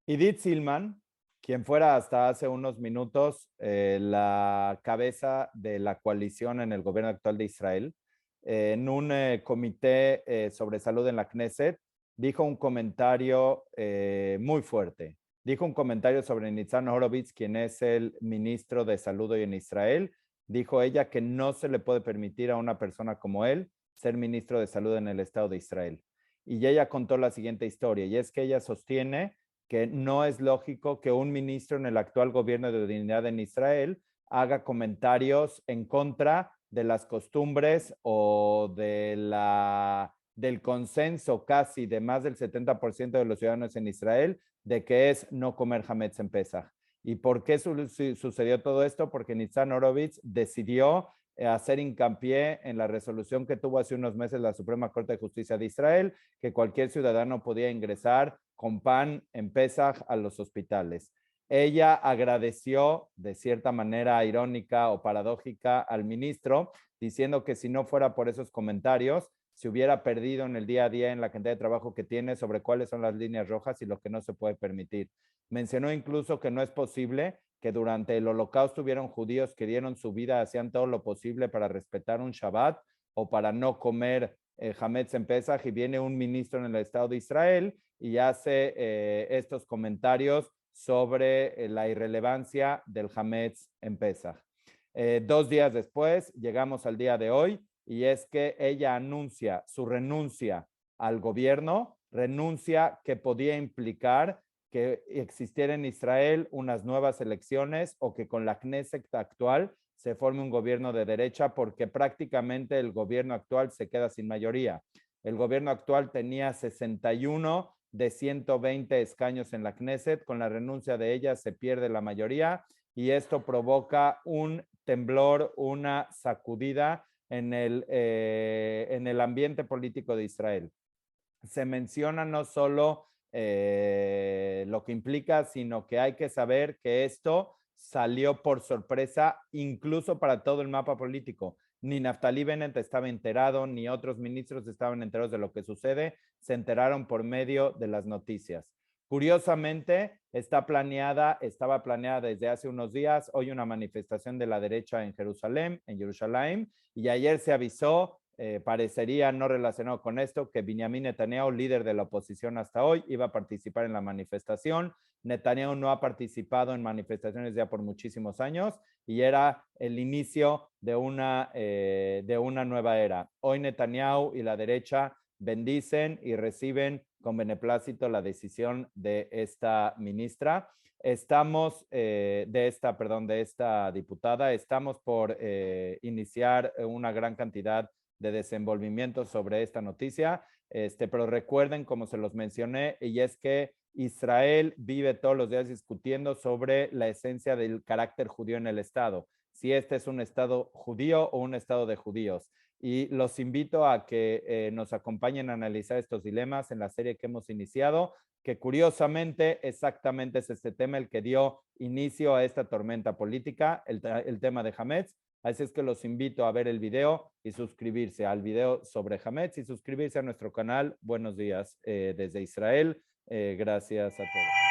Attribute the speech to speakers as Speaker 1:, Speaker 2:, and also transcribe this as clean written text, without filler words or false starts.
Speaker 1: Idit Silman, quien fuera hasta hace unos minutos la cabeza de la coalición en el gobierno actual de Israel, en un comité sobre salud en la Knesset, dijo un comentario muy fuerte. Dijo un comentario sobre Nitzan Horowitz, quien es el ministro de Salud hoy en Israel. Dijo ella que no se le puede permitir a una persona como él ser ministro de Salud en el Estado de Israel. Y ella contó la siguiente historia, y es que ella sostiene que no es lógico que un ministro en el actual gobierno de unidad en Israel haga comentarios en contra de las costumbres o del consenso casi de más del 70% de los ciudadanos en Israel de que es no comer hametz en Pesach. ¿Y por qué sucedió todo esto? Porque Nitzan Horowitz decidió hacer hincapié en la resolución que tuvo hace unos meses la Suprema Corte de Justicia de Israel, que cualquier ciudadano podía ingresar con pan en Pesaj a los hospitales. Ella agradeció de cierta manera irónica o paradójica al ministro, diciendo que si no fuera por esos comentarios, se hubiera perdido en el día a día en la cantidad de trabajo que tiene sobre cuáles son las líneas rojas y lo que no se puede permitir. Mencionó incluso que no es posible que durante el holocausto hubieron judíos que dieron su vida, hacían todo lo posible para respetar un Shabbat o para no comer Hametz en Pesach, y viene un ministro en el Estado de Israel y hace estos comentarios sobre la irrelevancia del Hametz en Pesach. 2 días después llegamos al día de hoy y es que ella anuncia su renuncia al gobierno, renuncia que podía implicar que existiera en Israel unas nuevas elecciones o que con la Knesset actual se forme un gobierno de derecha, porque prácticamente el gobierno actual se queda sin mayoría. El gobierno actual tenía 61 de 120 escaños en la Knesset. Con la renuncia de ella se pierde la mayoría y esto provoca un temblor, una sacudida en el ambiente político de Israel. Se menciona no solo lo que implica, sino que hay que saber que esto salió por sorpresa incluso para todo el mapa político. Ni Naftali Bennett estaba enterado, ni otros ministros estaban enterados de lo que sucede, se enteraron por medio de las noticias. Curiosamente, estaba planeada desde hace unos días, hoy una manifestación de la derecha en Jerusalén, y ayer se avisó, parecería no relacionado con esto, que Benjamin Netanyahu, líder de la oposición hasta hoy, iba a participar en la manifestación. Netanyahu no ha participado en manifestaciones ya por muchísimos años y era el inicio de una nueva era. Hoy Netanyahu y la derecha bendicen y reciben con beneplácito la decisión de esta ministra. De esta diputada. Estamos por iniciar una gran cantidad de desenvolvimiento sobre esta noticia, pero recuerden, como se los mencioné, y es que Israel vive todos los días discutiendo sobre la esencia del carácter judío en el Estado, si este es un Estado judío o un Estado de judíos. Y los invito a que nos acompañen a analizar estos dilemas en la serie que hemos iniciado, que curiosamente exactamente es este tema el que dio inicio a esta tormenta política, el tema de Hametz. Así es que los invito a ver el video y suscribirse al video sobre Hametz y suscribirse a nuestro canal. Buenos días desde Israel. Gracias a todos.